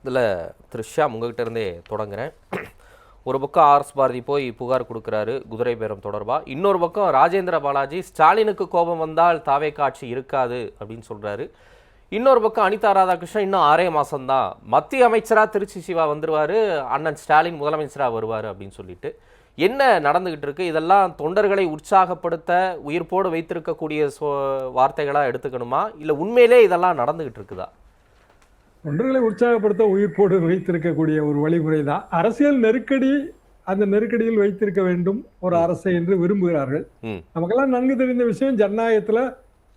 இதில் த்ரிஷா உங்ககிட்ட இருந்தே தொடங்குறேன். ஒரு பக்கம் ஆர்எஸ் பாரதி போய் புகார் கொடுக்குறாரு குதிரை பேரம் தொடர்பாக. இன்னொரு பக்கம் ராஜேந்திர பாலாஜி ஸ்டாலினுக்கு கோபம் வந்தால் தாவே காட்சி இருக்காது அப்படின்னு சொல்கிறாரு. இன்னொரு பக்கம் அனிதா ராதாகிருஷ்ணன் இன்னும் 6 மாதம்தான், மத்திய அமைச்சராக திருச்சி சிவா வந்துடுவார், அண்ணன் ஸ்டாலின் முதலமைச்சராக வருவார் அப்படின்னு சொல்லிட்டு என்ன நடந்துகிட்டு இருக்கு? இதெல்லாம் தொண்டர்களை உற்சாகப்படுத்த உயிர்ப்போடு வைத்திருக்கக்கூடிய வார்த்தைகளாக எடுத்துக்கணுமா, இல்லை உண்மையிலே இதெல்லாம் நடந்துகிட்டு இருக்குதா? தொண்டர்களை உற்சாகப்படுத்த உயிர்ப்போடு வைத்திருக்கக்கூடிய ஒரு வழிமுறை தான். அரசியல் நெருக்கடி, அந்த நெருக்கடியில் வைத்திருக்க வேண்டும் ஒரு அரசை என்று விரும்புகிறார்கள். நமக்கெல்லாம் நன்கு தெரிந்த விஷயம், ஜனநாயகத்துல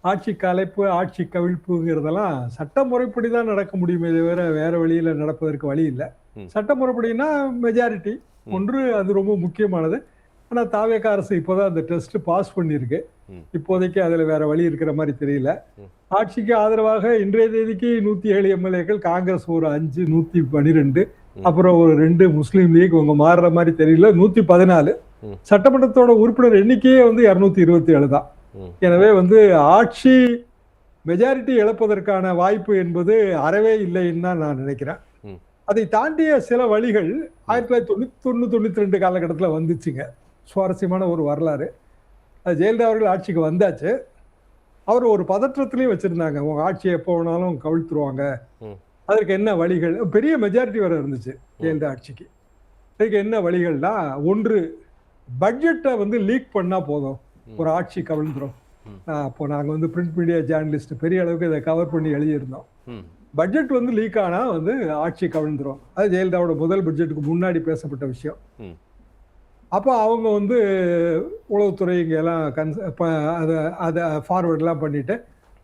ஆட்சி கலைப்பு, ஆட்சி கவிழ்ப்புங்கிறதெல்லாம் சட்ட முறைப்படிதான் நடக்க முடியுமே தவிர வேற வழியில நடப்பதற்கு வழி இல்லை. சட்ட முறைப்படினா மெஜாரிட்டி ஒன்று, அது ரொம்ப முக்கியமானது. ஆனா தாவேக அரசு இப்போதான் அந்த டெஸ்ட் பாஸ் பண்ணிருக்கு. இப்போதைக்கு அதுல வேற வழி இருக்கிற மாதிரி தெரியல. ஆட்சிக்கு ஆதரவாக இன்றைய தேதிக்கு 107 எம்எல்ஏக்கள், காங்கிரஸ் ஒரு 5, 112, அப்புறம் ஒரு 2 முஸ்லீம் லீக், உங்க மாறுற மாதிரி தெரியல, 114. சட்டமன்றத்தோட உறுப்பினர் எண்ணிக்கையே 227 தான். எனவே ஆட்சி மெஜாரிட்டி இழப்பதற்கான வாய்ப்பு என்பது அறவே இல்லைன்னு தான் நான் நினைக்கிறேன். அதை தாண்டிய சில வழிகள் 1991-92 காலகட்டத்தில் வந்துச்சுங்க. சுவாரஸ்யமான ஒரு வரலாறு. ஜெயலலிதா அவர்கள் ஆட்சிக்கு வந்தாச்சு. அவர் ஒரு பதற்றத்திலையும் வச்சிருந்தாங்க, உங்க ஆட்சியை எப்போ வேணாலும் கவிழ்த்துருவாங்க, அதற்கு என்ன வழிகள். பெரிய மெஜாரிட்டி வர இருந்துச்சு ஜெயலலிதா ஆட்சிக்கு. அதுக்கு என்ன வழிகள்னா, ஒன்று, பட்ஜெட்டை லீக் பண்ணா போதும், ஒரு ஆட்சி கவிழ்ந்துரும். அப்போ நாங்கள் பிரிண்ட் மீடியா ஜேர்னலிஸ்ட் பெரிய அளவுக்கு இதை கவர் பண்ணி எழுதியிருந்தோம். பட்ஜெட் லீக் ஆனா ஆட்சி கவிழ்ந்துரும். அது ஜெயலலிதாவோட முதல் பட்ஜெட்டுக்கு முன்னாடி பேசப்பட்ட விஷயம். அப்போ அவங்க உளவுத்துறை இங்கெல்லாம் அதை ஃபார்வர்ட்லாம் பண்ணிட்டு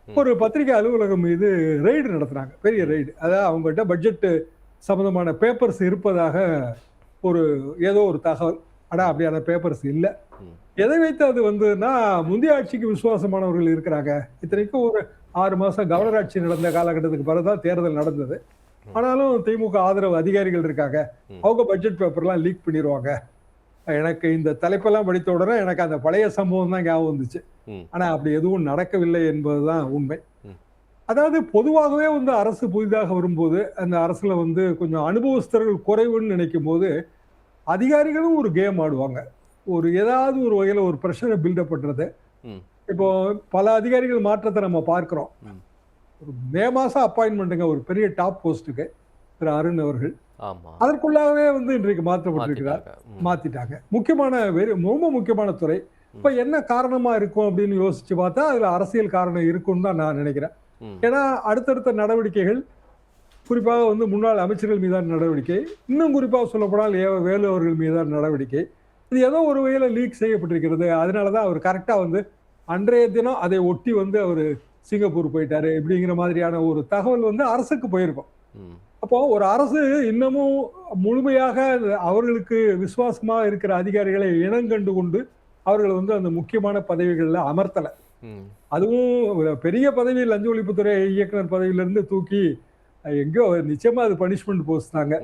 ஒரு பத்திரிகை அலுவலகம் மீது ரெய்டு நடத்துனாங்க, பெரிய ரெய்டு. அதாவது அவங்ககிட்ட பட்ஜெட்டு சம்பந்தமான பேப்பர்ஸ் இருப்பதாக ஏதோ ஒரு தகவல். ஆனால் அப்படியான பேப்பர்ஸ் இல்லை. எதை வைத்து அது முந்தைய ஆட்சிக்கு விசுவாசமானவர்கள் இருக்கிறாங்க. இத்தனைக்கும் ஒரு 6 மாசம் கவர்னர் ஆட்சி நடந்த காலகட்டத்துக்கு பிறகுதான் தேர்தல் நடந்தது. ஆனாலும் திமுக ஆதரவு அதிகாரிகள் இருக்காங்க, அவங்க பட்ஜெட் பேப்பர்லாம் லீக் பண்ணிடுவாங்க. எனக்கு இந்த தலைப்பெல்லாம் படித்த உடனே எனக்கு அந்த பழைய சம்பவம் தான் ஞாபகம் வந்துச்சு. ஆனா அப்படி எதுவும் நடக்கவில்லை என்பதுதான் உண்மை. அதாவது பொதுவாகவே அரசு புதிதாக வரும்போது, அந்த அரசுல கொஞ்சம் அனுபவஸ்தர்கள் குறைவுன்னு நினைக்கும் போது அதிகாரிகளும் ஒரு கேம் ஆடுவாங்க. ஏதாவது ஒரு வகையில ஒரு பிரஷரை பில்டப் பண்றது. இப்போ பல அதிகாரிகள் மாற்றத்தை நம்ம பார்க்கிறோம். ஒரு மே மாசம் அப்பாயின்மெண்ட்டுங்க ஒரு பெரிய டாப் போஸ்ட்டுக்கு திரு அருண் அவர்கள். அதற்குள்ளாகவே இன்றைக்கு மாற்றப்பட்டிருக்கிறார், மாத்திட்டாங்க. ரொம்ப முக்கியமான துறை. இப்ப என்ன காரணமா இருக்கும் அப்படின்னு யோசிச்சு பார்த்தா அதுல அரசியல் காரணம் இருக்கும்னு தான் நான் நினைக்கிறேன். ஏன்னா அடுத்தடுத்த நடவடிக்கைகள், குறிப்பாக முன்னாள் அமைச்சர்கள் மீதான நடவடிக்கை, இன்னும் குறிப்பாக சொல்லப்போனால் வேலு அவர்கள் மீதான நடவடிக்கை, இது ஏதோ ஒரு வகையில லீக் செய்யப்பட்டிருக்கிறது. அதனாலதான் அவர் கரெக்டா அன்றைய தினம் அதை ஒட்டி அவர் சிங்கப்பூர் போயிட்டாரு இப்படிங்கிற மாதிரியான ஒரு தகவல் அரசுக்கு போயிருக்கும். அப்போ ஒரு அரசு இன்னமும் முழுமையாக அவர்களுக்கு விசுவாசமா இருக்கிற அதிகாரிகளை இனங்கண்டு கொண்டு அவர்கள் அந்த முக்கியமான பதவிகள்ல அமர்த்தல. அதுவும் பெரிய பதவி, லஞ்ச ஒழிப்புத்துறை இயக்குனர் பதவியிலிருந்து தூக்கி எங்கேயோ, நிச்சயமா அது பனிஷ்மெண்ட் போஸ்ட் தாங்க,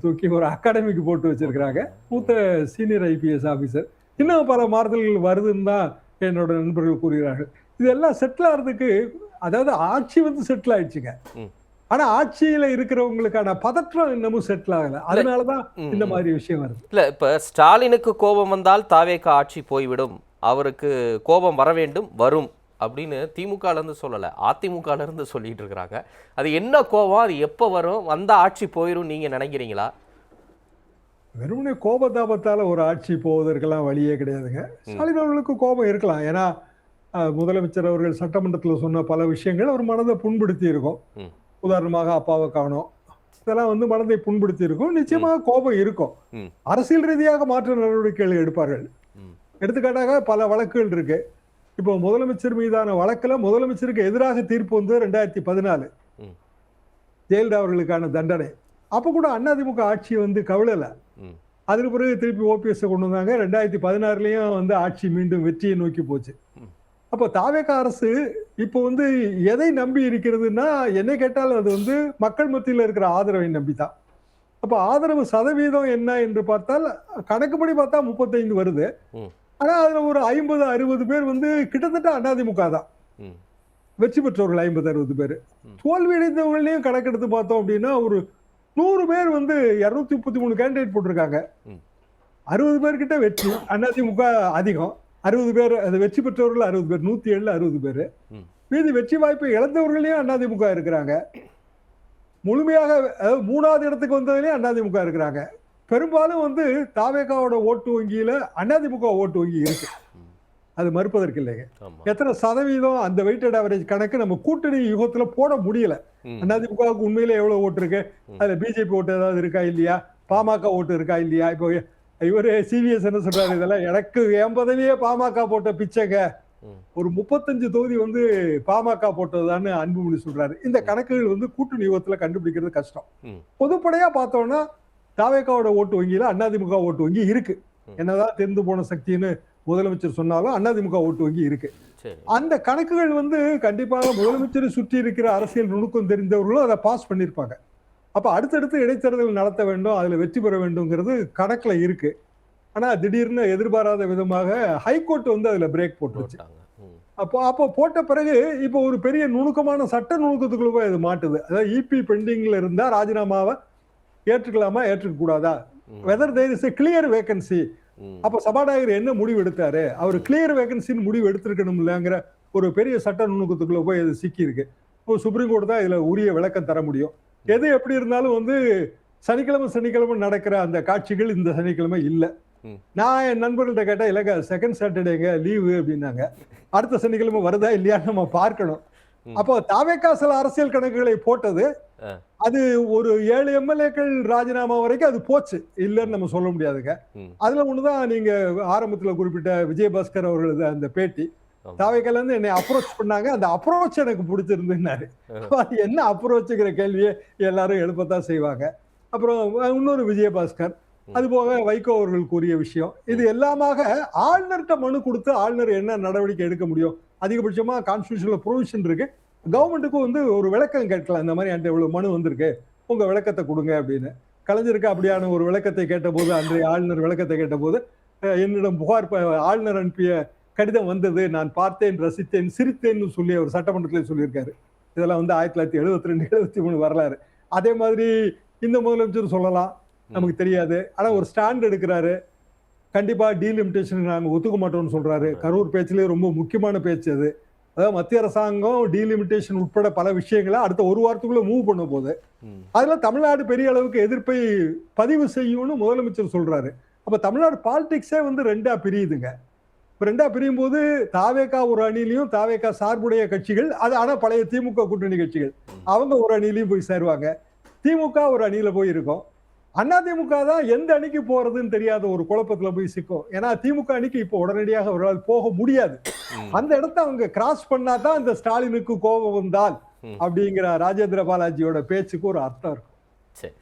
தூக்கி ஒரு அகாடமிக்கு போட்டு வச்சிருக்கிறாங்க. மூத்த சீனியர் ஐபிஎஸ் ஆபீசர். இன்னும் பல மாறுதல்கள் வருதுன்னு தான் என்னோட நண்பர்கள் கூறுகிறார்கள். இதெல்லாம் செட்டில் ஆகிறதுக்கு, அதாவது ஆட்சி செட்டில் ஆயிடுச்சுங்க. ஆனா ஆட்சியில இருக்கிறவங்களுக்கான பதற்றம் இன்னமும் செட்டில் ஆகல. அதனாலதான் இந்த மாதிரி விஷயம் வருது. இல்ல, இப்ப ஸ்டாலினுக்கு கோபம் வந்தால் தாவேக ஆட்சி போய்விடும், அவருக்கு கோபம் வர வேண்டும், வரும் அப்படின்னு திமுக இருந்து சொல்லல, அதிமுக இருந்து சொல்லிட்டு இருக்கிறாங்க. அது என்ன கோபம், அது எப்ப வரும், வந்த ஆட்சி போயிடும் நீங்க நினைக்கிறீங்களா? வெறுமனே கோபதாபத்தால ஒரு ஆட்சி போவதற்கெல்லாம் வழியே கிடையாதுங்க. ஸ்டாலின் அவர்களுக்கு கோபம் இருக்கலாம். ஏன்னா முதலமைச்சர் அவர்கள் சட்டமன்றத்தில் சொன்ன பல விஷயங்கள் அவர் மனதை புண்படுத்தி இருக்கும். உதாரணமாக அப்பாவை காணோம், இதெல்லாம் மனதை புண்படுத்தி இருக்கும். நிச்சயமாக கோபம் இருக்கும். அரசியல் ரீதியாக மாற்று நடவடிக்கைகள் எடுப்பார்கள். எடுத்துக்காட்டாக பல வழக்குகள் இருக்கு. இப்போ முதலமைச்சர் மீதான வழக்குல முதலமைச்சருக்கு எதிராக தீர்ப்பு 2014 ஜெயலலிதா அவர்களுக்கான தண்டனை. அப்ப கூட அதிமுக ஆட்சி கவிழல. அதுக்கு பிறகு திருப்பி ஓபிஎஸ் கொண்டு வந்தாங்க. 2016லயும் ஆட்சி மீண்டும் வெற்றியை நோக்கி போச்சு. அப்போ தாவேக அரசு இப்போ எதை நம்பி இருக்கிறதுன்னா, என்னை கேட்டால் அது மக்கள் மத்தியில் இருக்கிற ஆதரவை நம்பித்தான். அப்போ ஆதரவு சதவீதம் என்ன என்று பார்த்தால், கணக்குப்படி பார்த்தா 35 வருது. ஆனா அதுல ஒரு 50-60 பேர் கிட்டத்தட்ட அதிமுக தான் வெற்றி பெற்றவர்கள். 50-60 பேர். தோல்வி அடைந்தவர்களையும் கணக்கெடுத்து பார்த்தோம் அப்படின்னா ஒரு 100 பேர் வந்து 233 கேண்டிடேட் போட்டிருக்காங்க. 60 பேர்கிட்ட வெற்றி. அதிமுக அதிகம். 60 பேர் அது வெற்றி பெற்றவர்கள் 60 பேர், 107ல 60 பேர். மீதி வெற்றி வாய்ப்பை இழந்தவர்களையும் அதிமுக இருக்கிறாங்க. முழுமையாக அதாவது 3வது இடத்துக்கு வந்ததுலயும் அதிமுக இருக்கிறாங்க. பெரும்பாலும் வந்து தாவேகாவோட ஓட்டு வங்கியில அதிமுக ஓட்டு வங்கி இருக்கு. அது மறுப்பதற்கு இல்லைங்க. எத்தனை சதவீதம் அந்த வெயிட்டட் ஆவரேஜ் கணக்கு நம்ம கூட்டணி யுகத்துல போட முடியல. அதிமுகவுக்கு உண்மையில எவ்வளவு ஓட்டு இருக்கு, அதுல பிஜேபி ஓட்டு ஏதாவது இருக்கா இல்லையா, பாமக ஓட்டு இருக்கா இல்லையா? இப்போ இவரு சிவிஎஸ் என்ன சொல்றாரு, இதெல்லாம் எனக்கு என் பதவியே பாமக போட்ட பிச்சைங்க, ஒரு 35 தொகுதி வந்து பாமக போட்டதுதான்னு அன்புமணி சொல்றாரு. இந்த கணக்குகள் வந்து கூட்டணி யுகத்துல கண்டுபிடிக்கிறது கஷ்டம். பொதுப்படையா பார்த்தோம்னா தாவேகாவோட ஓட்டு வங்கியில அதிமுக ஓட்டு வங்கி இருக்கு. என்னதான் தெரிந்து போன சக்தின்னு முதலமைச்சர் சொன்னாலும் அதிமுக ஓட்டு வங்கி இருக்கு. அந்த கணக்குகள் வந்து கண்டிப்பாக முதலமைச்சரை சுற்றி இருக்கிற அரசியல் நுணுக்கம் தெரிந்தவர்களும் அதை பாஸ் பண்ணிருப்பாங்க. அப்ப அடுத்தடுத்து இடைத்தேர்தல் நடத்த வேண்டும், அதுல வெற்றி பெற வேண்டும்ங்கிறது கணக்குல இருக்கு. ஆனா திடீர்னு எதிர்பாராத விதமாக ஹைகோர்ட் வந்து அதுல பிரேக் போட்டுருச்சு. அப்போ போட்ட பிறகு இப்போ ஒரு பெரிய நுணுக்கமான சட்ட நுணுக்கத்துக்குள்ள போய் அது மாட்டுது. அதாவது இபி பெண்டிங்ல இருந்தா ராஜினாமாவை ஏற்றுக்கலாமா ஏற்றுக்க கூடாதா, whether there is a clear vacancy. அப்ப சபாநாயகர் என்ன முடிவு எடுத்தாரு, அவர் கிளியர் வேகன்சின்னு முடிவு எடுத்திருக்கணும் இல்லைங்கிற ஒரு பெரிய சட்ட நுணுக்கத்துக்குள்ள போய் அது சிக்கி இருக்கு. இப்போ சுப்ரீம் கோர்ட் தான் இதுல உரிய விளக்கம் தர முடியும். எது எப்படி இருந்தாலும் வந்து சனிக்கிழமை நடக்கிற அந்த காட்சிகள் இந்த சனிக்கிழமை இல்ல. நான் என் நண்பர்கள்ட்ட கேட்டா இல்லங்க செகண்ட் சாட்டர்டேங்க லீவு அப்படின்னாங்க. அடுத்த சனிக்கிழமை வருதா இல்லையான்னு நம்ம பார்க்கணும். அப்போ தாவேகா சில அரசியல் கணக்குகளை போட்டது, அது ஒரு 7 எம்எல்ஏக்கள் ராஜினாமா வரைக்கும் அது போச்சு, இல்லன்னு நம்ம சொல்ல முடியாதுங்க. அதுல ஒண்ணுதான் நீங்க ஆரம்பத்துல குறிப்பிட்ட விஜயபாஸ்கர் அவர்களது அந்த பேட்டி. தாவேகால இருந்து என்னை அப்ரோச் பண்ணாங்க, அந்த அப்ரோச் எனக்கு பிடிச்சிருந்துன்னாரு. என்ன அப்ரோச்சுங்கிற கேள்வியை எல்லாரும் எழுப்பத்தான் செய்வாங்க. அப்புறம் இன்னொரு விஜயபாஸ்கர், அது போக வைகோ அவர்கள் கூறிய விஷயம், இது எல்லாமாக ஆளுநர்கிட்ட மனு கொடுத்து ஆளுநர் என்ன நடவடிக்கை எடுக்க முடியும், அதிகபட்சமா கான்ஸ்டிடியூஷன்ல ப்ரொவிஷன் இருக்கு, கவர்மெண்ட்டுக்கு வந்து ஒரு விளக்கம் கேட்கலாம், இந்த மாதிரி என்கிட்ட இவ்வளவு மனு வந்திருக்கு, உங்க விளக்கத்தை கொடுங்க அப்படின்னு. கலைஞருக்கு அப்படியான ஒரு விளக்கத்தை கேட்டபோது, அன்றைய ஆளுநர் விளக்கத்தை கேட்டபோது, என்னிடம் புகார் ஆளுநர் அனுப்பிய கடிதம் வந்தது, நான் பார்த்தேன், ரசித்தேன், சிரித்தேன்னு சொல்லி அவர் சட்டமன்றத்தில் சொல்லியிருக்காரு. இதெல்லாம் வந்து 1972 73 வரலாறு. அதே மாதிரி இந்த முதலமைச்சர் சொல்லலாம், நமக்கு தெரியாது. ஆனா ஒரு ஸ்டாண்ட் எடுக்கிறாரு, கண்டிப்பா டீலிமிட்டேஷன் நாங்க ஒத்துக்க மாட்டோம்னு சொல்றாரு. கரூர் பேச்சிலே ரொம்ப முக்கியமான பேச்சு அது. அதாவது மத்திய அரசாங்கம் டீலிமிட்டேஷன் உட்பட பல விஷயங்களை அடுத்த ஒரு வாரத்துக்குள்ள மூவ் பண்ண போது அதுல தமிழ்நாடு பெரிய அளவுக்கு எதிர்ப்பை பதிவு செய்யும்னு முதலமைச்சர் சொல்றாரு. அப்ப தமிழ்நாடு பாலிடிக்ஸே வந்து ரெண்டா பிரியுதுங்க. ரெண்டா பிரியும் போது தாவேகா ஒரு அணிலையும் தாவேகா சார்புடைய கட்சிகள், அது ஆனா பழைய திமுக கூட்டணி கட்சிகள், அவங்க ஒரு அணிலையும் போய் சேருவாங்க. திமுக ஒரு அணியில போய் இருக்கும். அதிமுக தான் எந்த அணிக்கு போறதுன்னு தெரியாத ஒரு குழப்பத்துல போய் சிக்கும். ஏன்னா திமுக அணிக்கு இப்போ உடனடியாக அவர்களால் போக முடியாது. அந்த இடத்த அவங்க கிராஸ் பண்ணாதான் இந்த ஸ்டாலினுக்கு கோபம் வந்தால் அப்படிங்கிற ராஜேந்திர பாலாஜியோட பேச்சுக்கு ஒரு அர்த்தம் இருக்கும்.